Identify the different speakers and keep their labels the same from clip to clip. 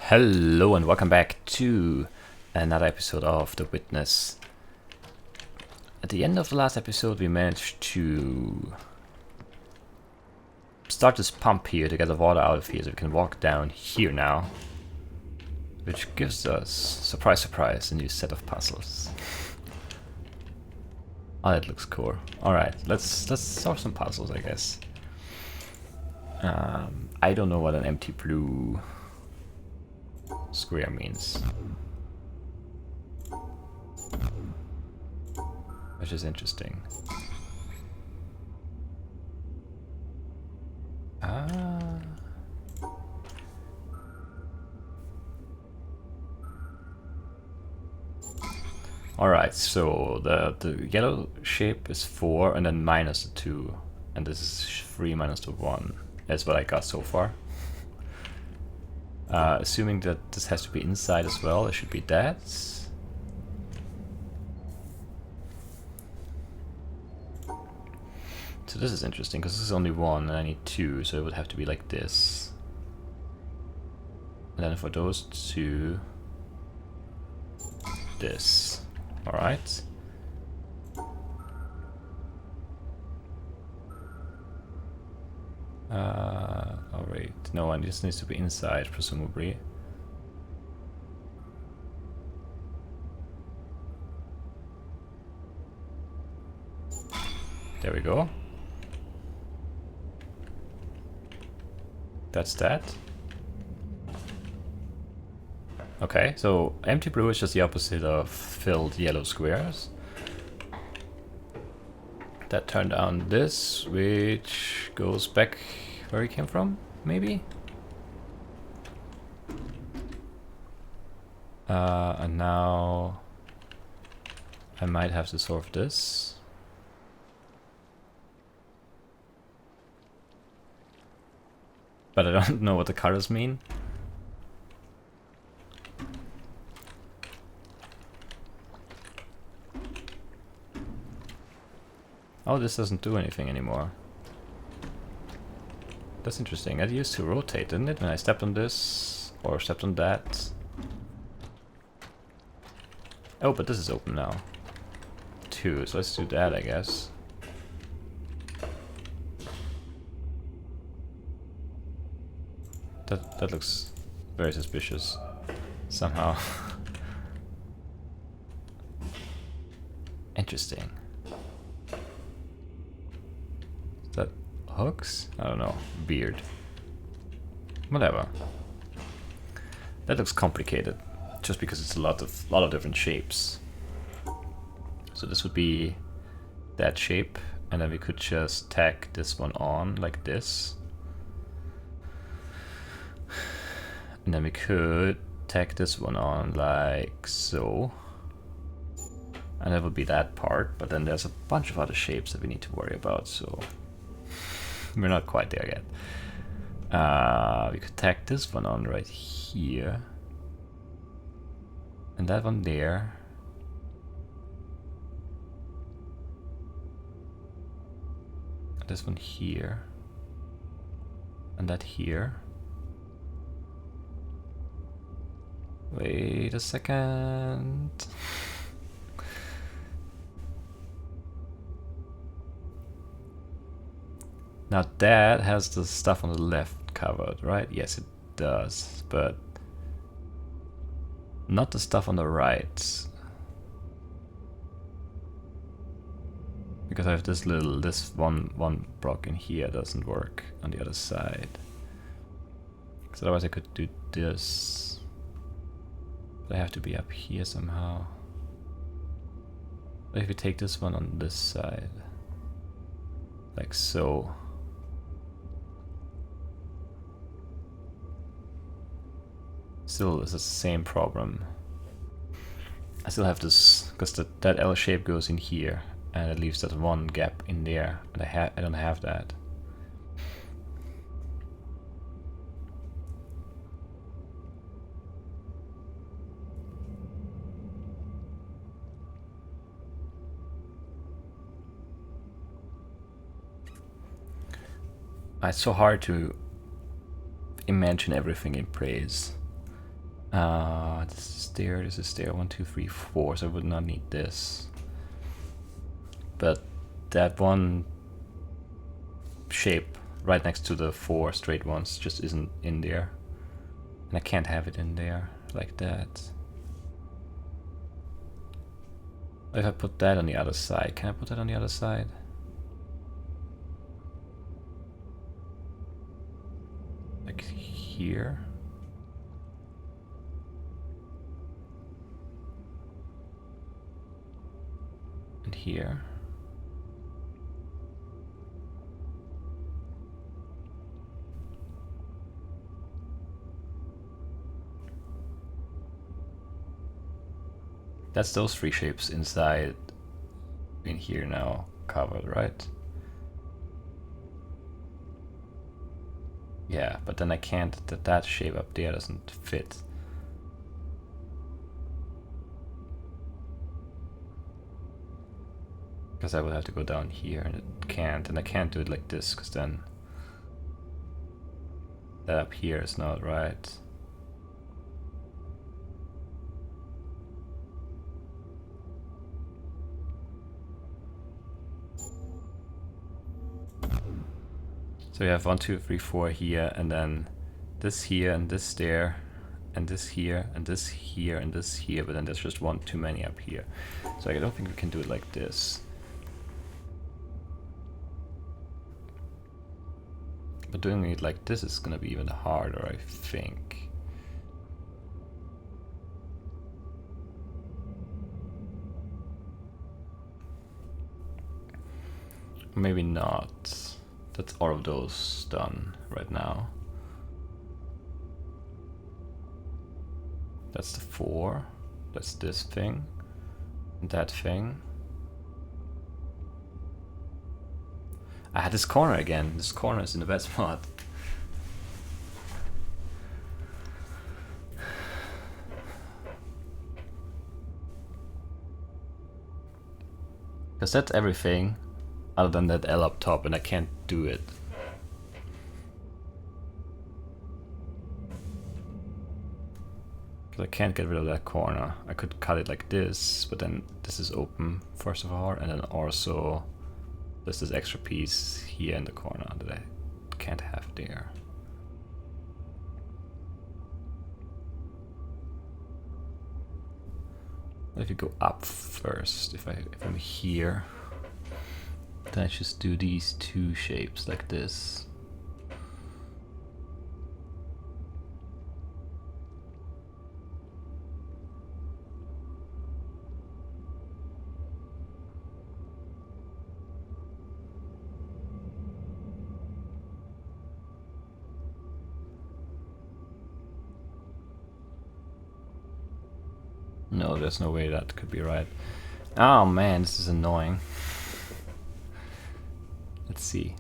Speaker 1: Hello and welcome back to another episode of The Witness. At the end of the last episode we managed to start this pump here to get the water out of here so we can walk down here now. Which gives us, surprise surprise, a new set of puzzles. Oh, that looks cool. Alright, let's solve some puzzles, I guess. I don't know what an empty blue square means, which is interesting. Alright, so the yellow shape is 4 and then minus the 2, and this is 3 minus the 1. That's what I got so far. Assuming that this has to be inside as well, it should be that. So this is interesting, because this is only 1 and I need 2, so it would have to be like this. And then for those two, this. Alright. Oh wait, no, and this needs to be inside, presumably. There we go. That's that. Okay, so empty blue is just the opposite of filled yellow squares. That turned down this, which goes back where he came from, maybe? And now I might have to solve this. But I don't know what the colors mean. Oh, this doesn't do anything anymore. That's interesting. It used to rotate, didn't it? When I stepped on this, or stepped on that. Oh, but this is open now. 2, so let's do that, I guess. That looks very suspicious, somehow. Interesting. Is that hooks? I don't know. Beard. Whatever. That looks complicated, just because it's a lot of different shapes. So this would be that shape, and then we could just tack this one on like this. And then we could tack this one on like so. And that would be that part, but then there's a bunch of other shapes that we need to worry about, so we're not quite there yet. We could tack this one on right here. And that one there. This one here. And that here. Wait a second. Now that has the stuff on the left covered, right? Yes, it does, but not the stuff on the right. Because I have this one block in here doesn't work on the other side. Because otherwise I could do this. But I have to be up here somehow. But if we take this one on this side, like so. Still, it's the same problem. I still have this, because that L shape goes in here, and it leaves that one gap in there, and I don't have that. It's so hard to imagine everything in praise. This is stair, this is stair, 1, 2, 3, 4, so I would not need this. But that one shape right next to the 4 straight ones just isn't in there. And I can't have it in there like that. If I put that on the other side, can I put that on the other side? Like here? And here? That's those 3 shapes inside in here now covered, right? Yeah, but then I can't, that shape up there doesn't fit. Because I would have to go down here and it can't, and I can't do it like this because then that up here is not right. So we have 1, 2, 3, 4 here, and then this here, and this there, and this here, and this here, and this here, but then there's just one too many up here. So I don't think we can do it like this. But doing it like this is gonna be even harder, I think. Maybe not. That's all of those done right now. That's the 4. That's this thing. And that thing. I had this corner again. This corner is in the bad spot. Because that's everything other than that L up top, and I can't do it. Because I can't get rid of that corner. I could cut it like this, but then this is open first of all, and then also there's this extra piece here in the corner that I can't have there. If you go up first, if I'm here, then I just do these 2 shapes like this. No, there's no way that could be right. Oh man, this is annoying. Let's see.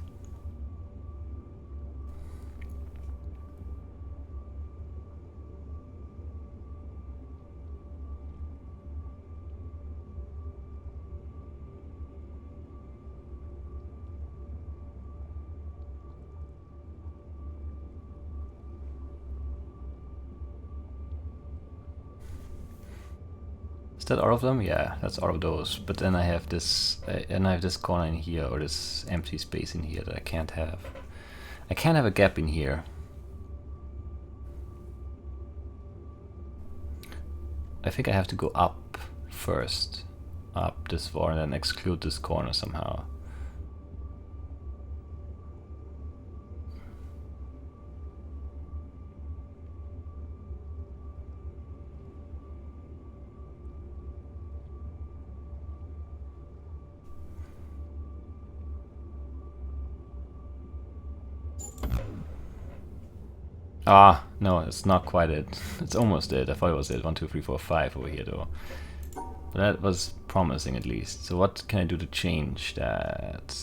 Speaker 1: Is that all of them? Yeah, that's all of those. But then I have this, and I have this corner in here, or this empty space in here that I can't have. I can't have a gap in here. I think I have to go up first, up this far, and then exclude this corner somehow. Ah, no, it's not quite it. It's almost it. I thought it was it. 1, 2, 3, 4, 5 over here though. But that was promising at least. So what can I do to change that?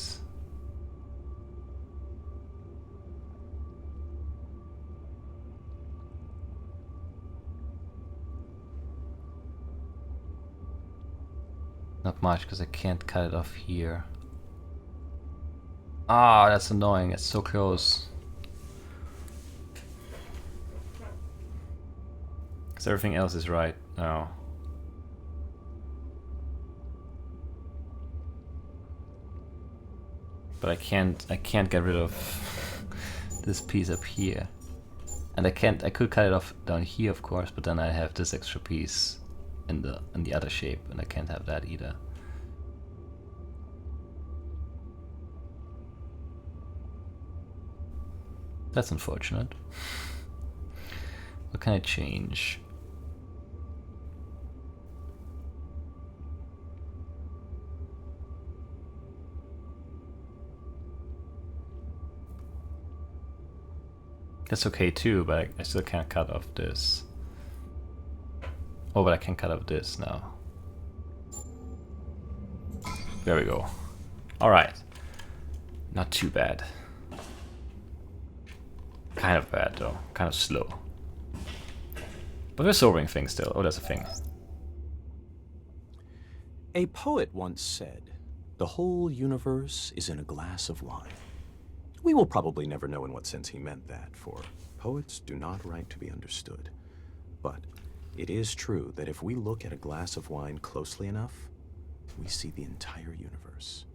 Speaker 1: Not much, because I can't cut it off here. Ah, that's annoying. It's so close. Because everything else is right now. But I can't get rid of this piece up here. And I could cut it off down here, of course, but then I have this extra piece in the other shape, and I can't have that either. That's unfortunate. What can I change? That's okay too, but I still can't cut off this. Oh, but I can cut off this now. There we go. Alright. Not too bad. Kind of bad though. Kind of slow. But we're solving things still. Oh, that's a thing.
Speaker 2: A poet once said, "The whole universe is in a glass of wine." We will probably never know in what sense he meant that, for poets do not write to be understood. But it is true that if we look at a glass of wine closely enough, we see the entire universe.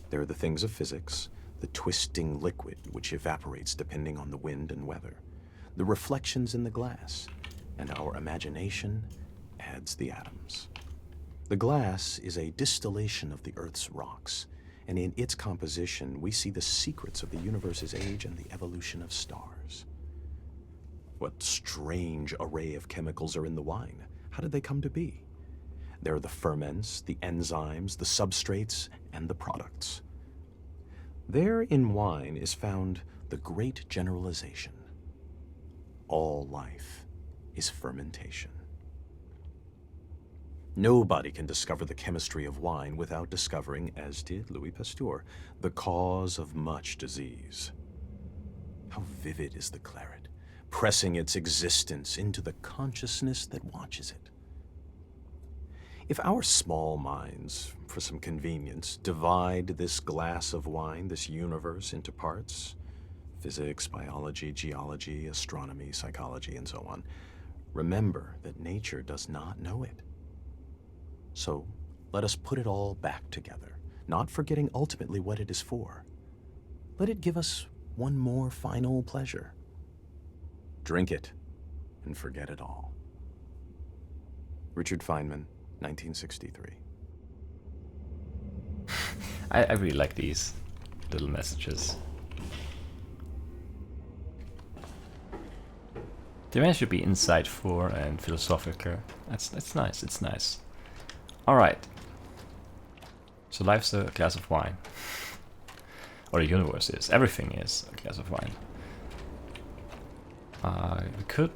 Speaker 2: There are the things of physics, the twisting liquid which evaporates depending on the wind and weather, the reflections in the glass, and our imagination adds the atoms. The glass is a distillation of the Earth's rocks, and in its composition we see the secrets of the universe's age and the evolution of stars. What strange array of chemicals are in the wine? How did they come to be? There are the ferments, the enzymes, the substrates, and the products. There in wine is found the great generalization. All life is fermentation. Nobody can discover the chemistry of wine without discovering, as did Louis Pasteur, the cause of much disease. How vivid is the claret, pressing its existence into the consciousness that watches it. If our small minds, for some convenience, divide this glass of wine, this universe, into parts, physics, biology, geology, astronomy, psychology, and so on, remember that nature does not know it. So let us put it all back together, not forgetting ultimately what it is for. Let it give us one more final pleasure. Drink it and forget it all. Richard Feynman, 1963.
Speaker 1: I really like these little messages. The event should be insightful and philosophical. That's nice, it's nice. Alright. So life's a glass of wine. Or the universe is. Everything is a glass of wine. We could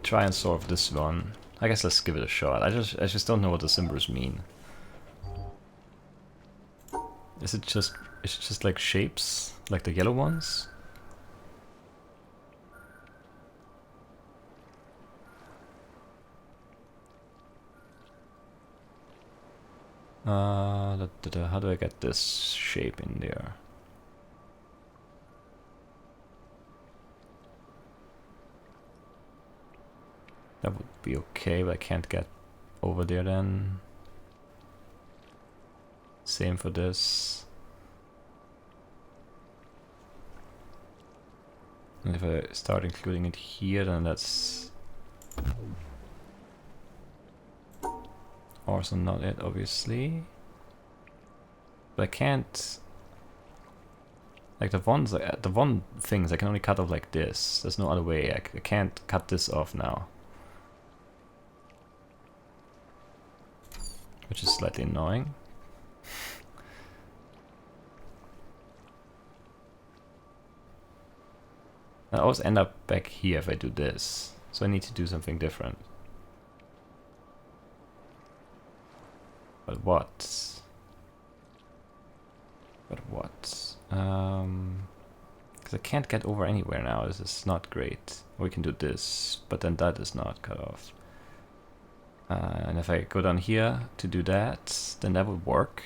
Speaker 1: try and solve this one. I guess let's give it a shot. I just don't know what the symbols mean. Is it just like shapes? Like the yellow ones? How do I get this shape in there? That would be okay, but I can't get over there then. Same for this. And if I start including it here, then that's also not it, obviously. But I can't, like the one things I can only cut off like this. There's no other way. I can't cut this off now, which is slightly annoying. I always end up back here if I do this, so I need to do something different. But what? But what? Because I can't get over anywhere now. This is not great. Or we can do this, but then that is not cut off. And if I go down here to do that, then that would work.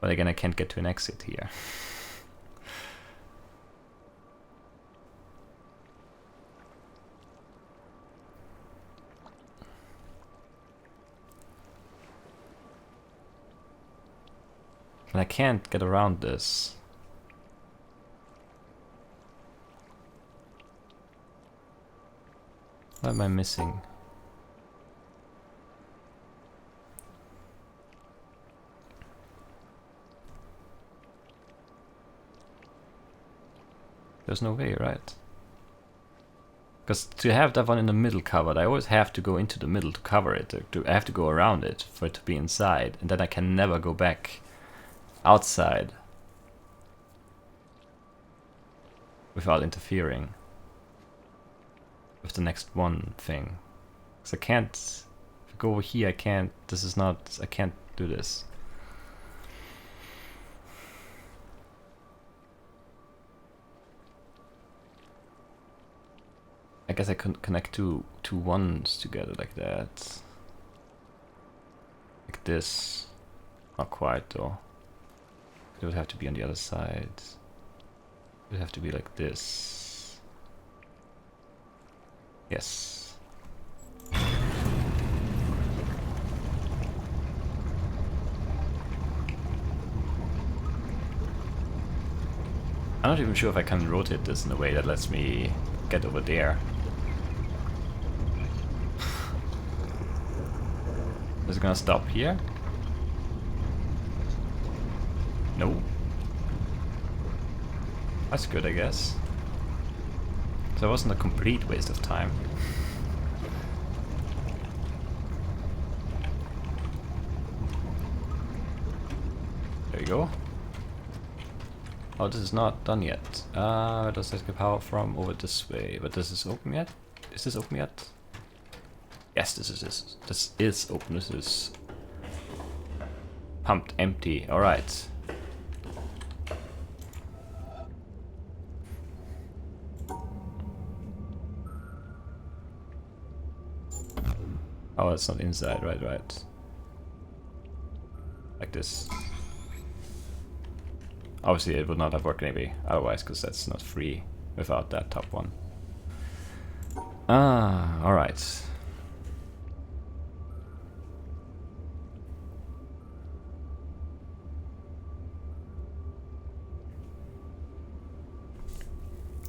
Speaker 1: But again, I can't get to an exit here. And I can't get around this. What am I missing? There's no way, right? Because to have that one in the middle covered, I always have to go into the middle to cover it. I have to go around it for it to be inside. And then I can never go back outside without interfering with the next one thing. Because I can't, if I go over here, I can't, this is not, I can't do this. I guess I couldn't connect two ones together like that. Like this. Not quite though. It would have to be on the other side. It would have to be like this. Yes. I'm not even sure if I can rotate this in a way that lets me get over there. Is it gonna stop here? No. That's good, I guess. So it wasn't a complete waste of time. There you go. Oh, this is not done yet. Where does that get power from? Over this way. But this is open yet? Is this open yet? Yes, this is open. This is pumped empty. Alright. Oh, it's not inside. Right. Like this. Obviously, it would not have worked maybe otherwise, because that's not free without that top one. Ah, alright.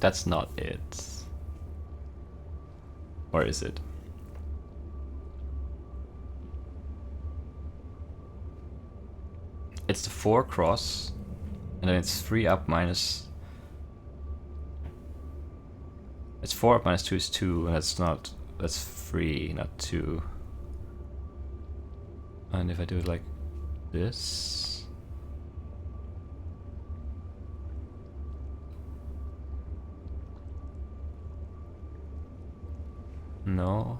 Speaker 1: That's not it. Or is it? It's the 4 cross, and then it's 3 up minus... It's 4 up minus 2 is 2, and that's not... That's 3, not 2. And if I do it like this... No.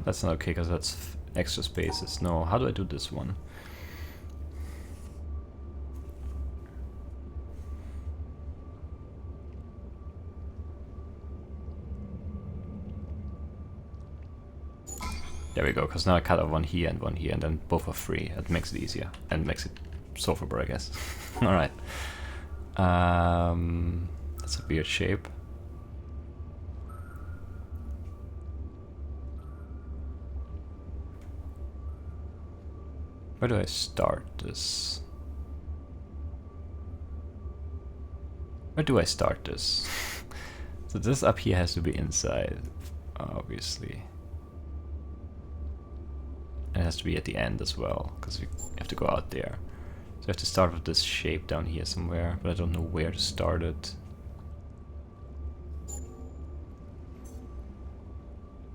Speaker 1: That's not okay, because that's extra spaces. No, how do I do this one? There we go, because now I cut off one here, and then both are free. That makes it easier, and makes it solvable, I guess. Alright. That's a weird shape. Where do I start this? Where do I start this? So this up here has to be inside, obviously. And it has to be at the end as well, because we have to go out there. So I have to start with this shape down here somewhere, but I don't know where to start it.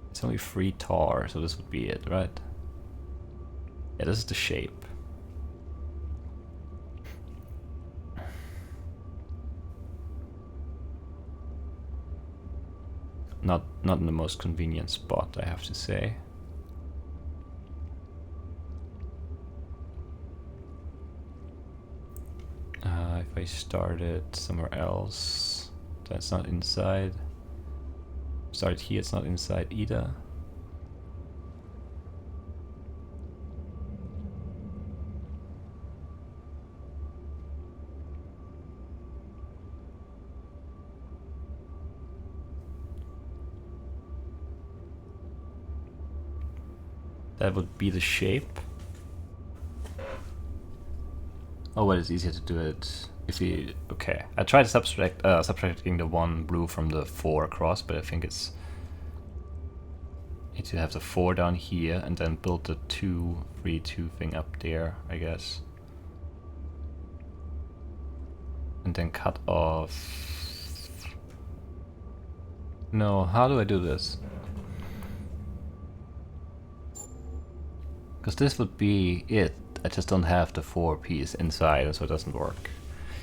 Speaker 1: It's only 3 tar, so this would be it, right? Yeah, this is the shape. Not in the most convenient spot, I have to say. If I start it somewhere else, that's not inside. Start it here, it's not inside either. that would be the shape. Oh, well, it's easier to do it if you... Okay, I tried subtracting the 1 blue from the 4 across, but I think it's... Need to have the 4 down here and then build the 2, 3, 2 thing up there, I guess. And then cut off... No, how do I do this? Because this would be it. I just don't have the 4 piece inside, so it doesn't work.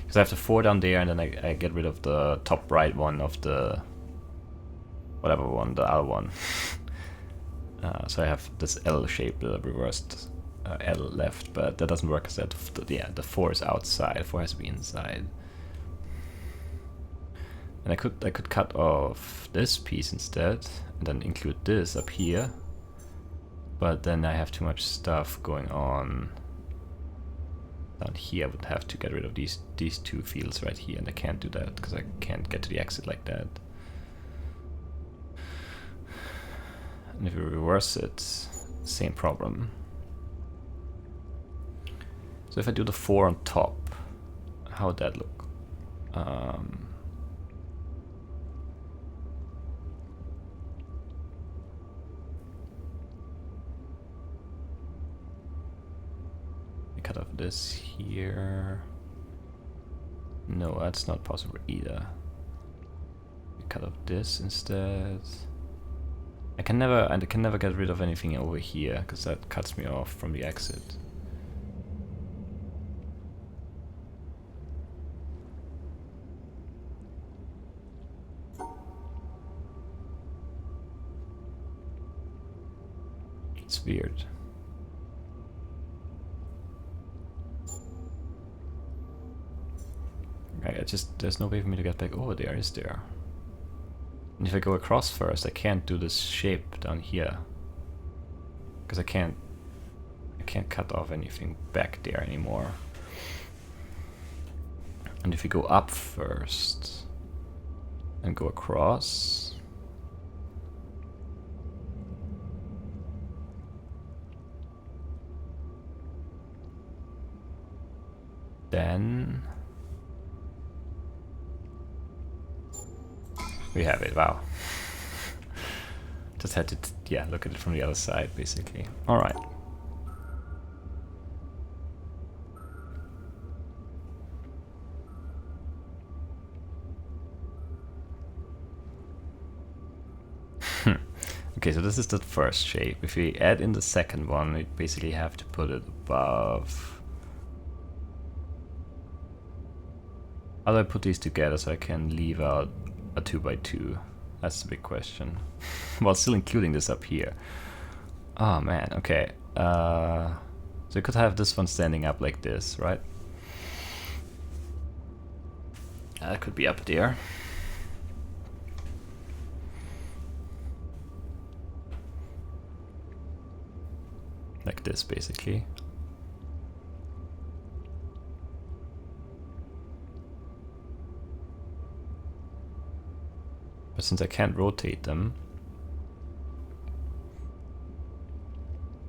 Speaker 1: Because I have the 4 down there, and then I get rid of the top right one of the... whatever one, the L one. So I have this L shape, the reversed L left, but that doesn't work because the 4 is outside, the 4 has to be inside. And I could cut off this piece instead, and then include this up here. But then I have too much stuff going on down here. I would have to get rid of these 2 fields right here, and I can't do that because I can't get to the exit like that. And if we reverse it, same problem. So if I do the 4 on top, how would that look? Cut off this here. No, that's not possible either. We cut off this instead. I can never get rid of anything over here because that cuts me off from the exit. It's weird. There's no way for me to get back over there, is there? And if I go across first, I can't do this shape down here. Because I can't cut off anything back there anymore. And if you go up first and go across, then we have it. Wow. Just had to, yeah, look at it from the other side, basically. All right. Okay, so this is the first shape. If we add in the second one, we basically have to put it above. How do I put these together so I can leave out a 2x2? That's the big question. While still including this up here. Oh man, okay. So you could have this one standing up like this, right? That could be up there. Like this, basically. But since I can't rotate them,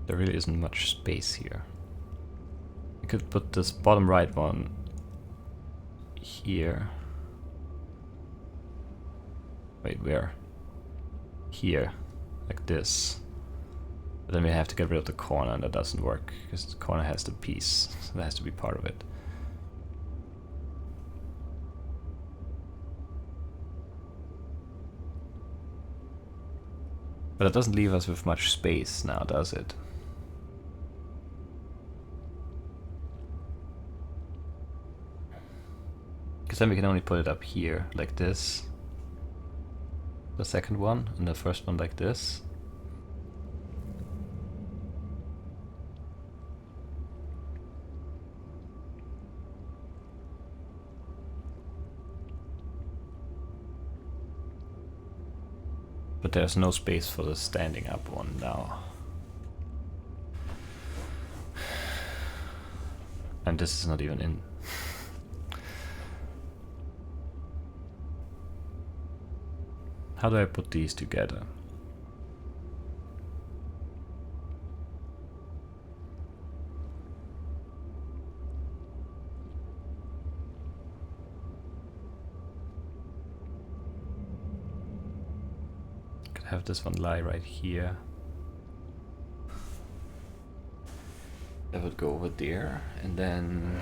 Speaker 1: there really isn't much space here. I could put this bottom right one here. Wait, where? Here, like this. But then we have to get rid of the corner, and that doesn't work because the corner has the piece, so that has to be part of it. But it doesn't leave us with much space now, does it? Because then we can only put it up here, like this. The second one, and the first one like this. But there's no space for the standing up one now. And this is not even in. How do I put these together? Could have this one lie right here. That would go over there, and then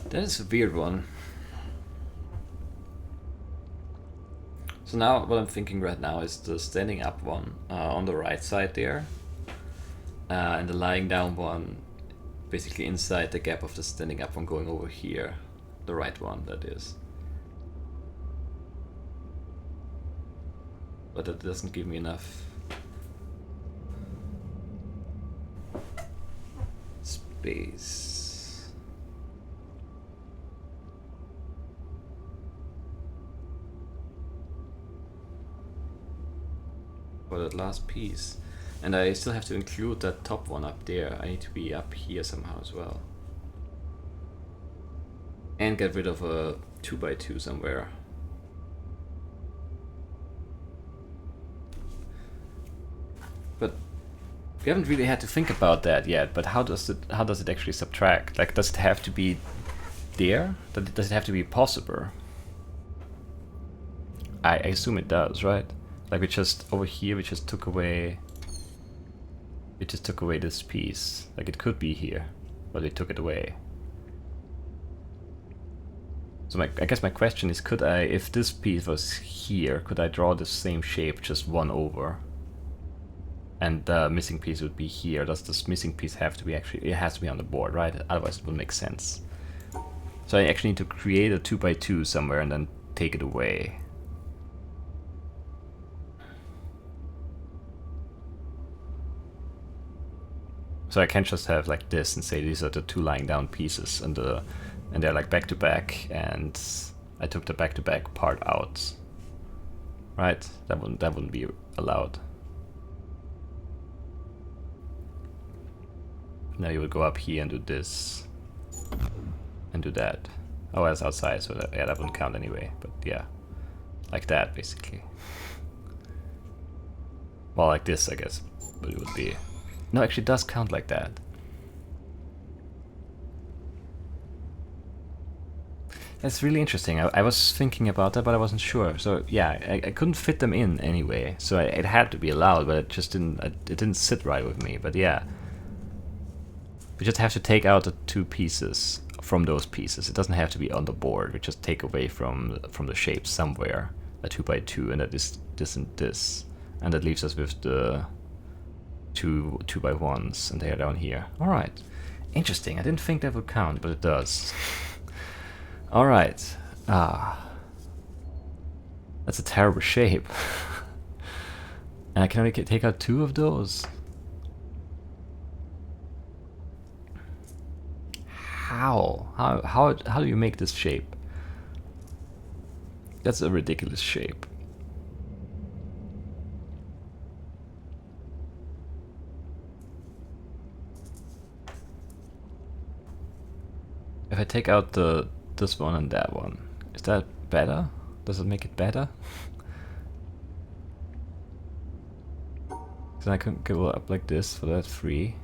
Speaker 1: that is a weird one. So now what I'm thinking right now is the standing up one on the right side there, and the lying down one basically inside the gap of the standing up one going over here. The right one, that is. But that doesn't give me enough space. For that last piece. And I still have to include that top one up there. I need to be up here somehow as well. And get rid of a 2x2 somewhere. But we haven't really had to think about that yet. But how does it actually subtract? Like, does it have to be there? Does it have to be possible? I assume it does, right? Like, we just over here we just took away. We just took away this piece. Like, it could be here, but we took it away. So I guess my question is, could I, if this piece was here, could I draw the same shape, just one over? And the missing piece would be here. Does this missing piece have to be actually, it has to be on the board, right? Otherwise it wouldn't make sense. So I actually need to create a 2x2 somewhere and then take it away. So I can't just have like this and say these are the two lying down pieces and they're like back to back, and I took the back to back part out. Right? That wouldn't be allowed. Now you would go up here and do this and do that. Oh, that's outside, so that, yeah, that wouldn't count anyway. But yeah, like that basically. Well, like this, I guess, but it would be. No, actually, it does count like that. That's really interesting. I was thinking about that, but I wasn't sure. So yeah, I couldn't fit them in anyway. So it had to be allowed, but it just didn't. It didn't sit right with me. But yeah, we just have to take out the two pieces from those pieces. It doesn't have to be on the board. We just take away from the shape somewhere a 2x2, and that is this and this, and that leaves us with the two 2x1s, and they are down here. All right, interesting. I didn't think that would count, but it does. All right. That's a terrible shape. And I can only take out two of those. How do you make this shape? That's a ridiculous shape. If I take out this one and that one, is that better? Does it make it better? Then I can go up like this for that 3.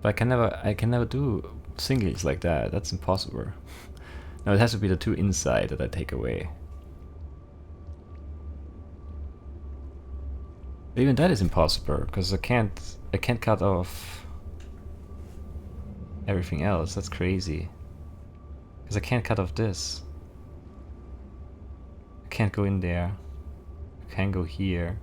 Speaker 1: But I can never do singles like that. That's impossible. No, it has to be the two inside that I take away. But even that is impossible because I can't cut off everything else. That's crazy. Because I can't cut off this. I can't go in there. I can't go here.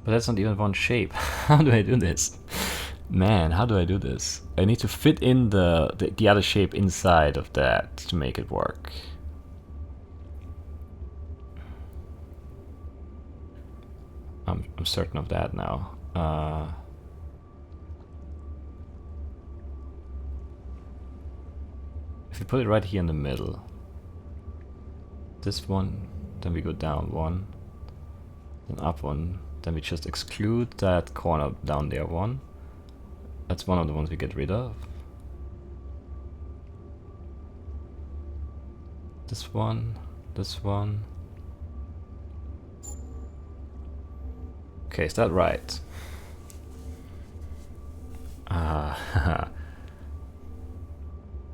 Speaker 1: But that's not even one shape. How do I do this? Man, how do I do this? I need to fit in the other shape inside of that to make it work. I'm certain of that now. If we put it right here in the middle, this one, then we go down 1, then up 1, then we just exclude that corner down there 1. That's one of the ones we get rid of. This one, this one. Okay, is that right?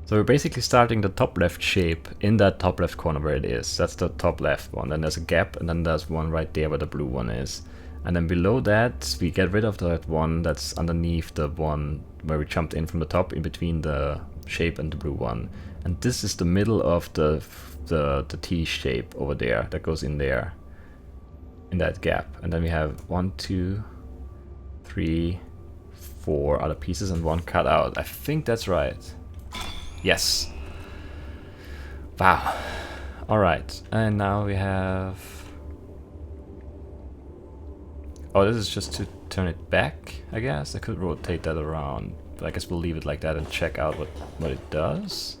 Speaker 1: So we're basically starting the top left shape in that top left corner where it is. That's the top left one. Then there's a gap, and then there's one right there where the blue one is. And then below that, we get rid of that one that's underneath the one where we jumped in from the top, in between the shape and the blue one. And this is the middle of the T shape over there that goes in there, in that gap. And then we have 1, 2, 3, 4 other pieces and one cut out. I think that's right. Yes. Wow. Alright, and now we have... Oh, this is just to turn it back, I guess. I could rotate that around, but I guess we'll leave it like that and check out what it does.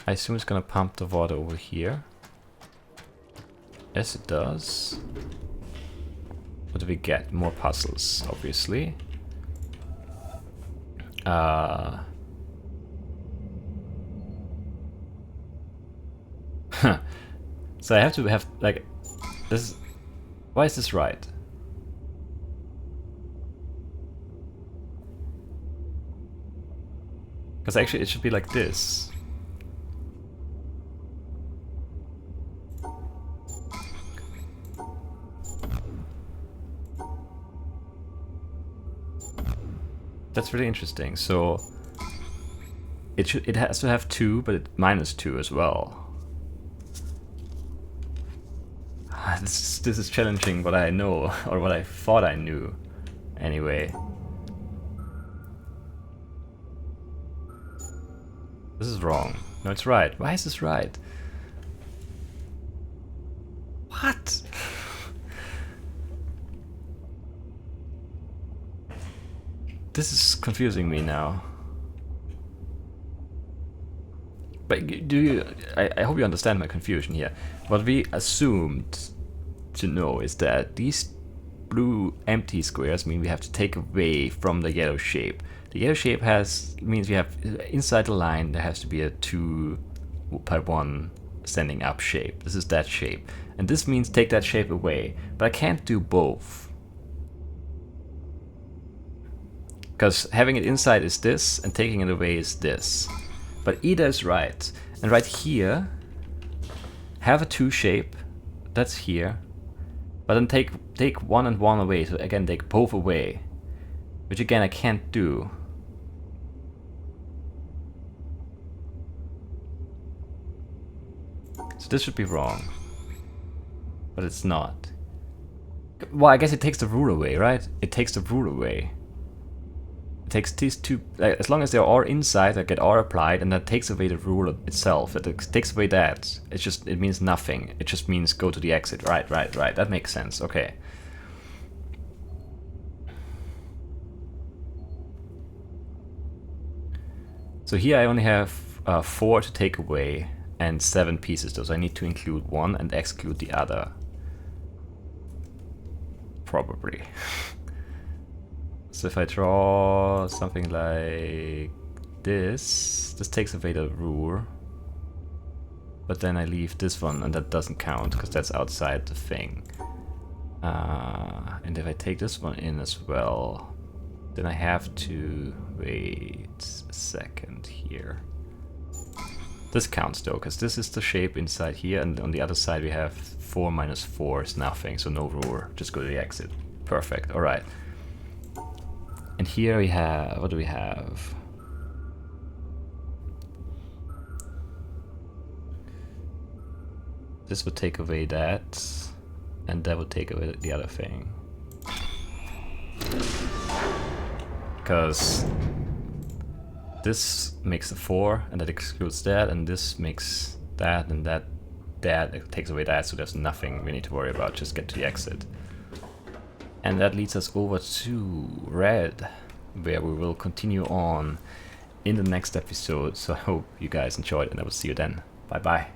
Speaker 1: I assume it's gonna pump the water over here. Yes, it does. What do we get? More puzzles, obviously. So I have to have, like, this. Why is this right? Because actually it should be like this. That's really interesting. So it has to have 2, but it -2 as well. This is challenging what I know, or what I thought I knew. Anyway. This is wrong. No, it's right. Why is this right? What? This is confusing me now. But do you... I hope you understand my confusion here. What we assumed to know is that these blue empty squares mean we have to take away from the yellow shape. The yellow shape means we have inside the line there has to be a 2x1 standing up shape. This is that shape. And this means take that shape away. But I can't do both. Because having it inside is this, and taking it away is this. But either is right. And right here, have a 2 shape, that's here. But then take 1 and 1 away, so again take both away. Which again I can't do. So this should be wrong. But it's not. Well, I guess it takes the rule away, right? It takes the rule away. It takes these two, as long as they're all inside, they get all applied, and that takes away the rule itself. It takes away that. It means nothing. It just means go to the exit. Right. That makes sense. Okay. So here I only have 4 to take away and 7 pieces, though. So I need to include 1 and exclude the other. Probably. So if I draw something like this takes away the rule. But then I leave this one, and that doesn't count because that's outside the thing. And if I take this one in as well, then I have to wait a second here. This counts though, because this is the shape inside here, and on the other side we have 4 minus 4 is nothing, so no rule. Just go to the exit. Perfect. All right. And here we have, what do we have? This would take away that, and that would take away the other thing. Because this makes a 4, and that excludes that, and this makes that, and that it takes away that, so there's nothing we need to worry about, just get to the exit. And that leads us over to red, where we will continue on in the next episode. So I hope you guys enjoyed, and I will see you then. Bye bye.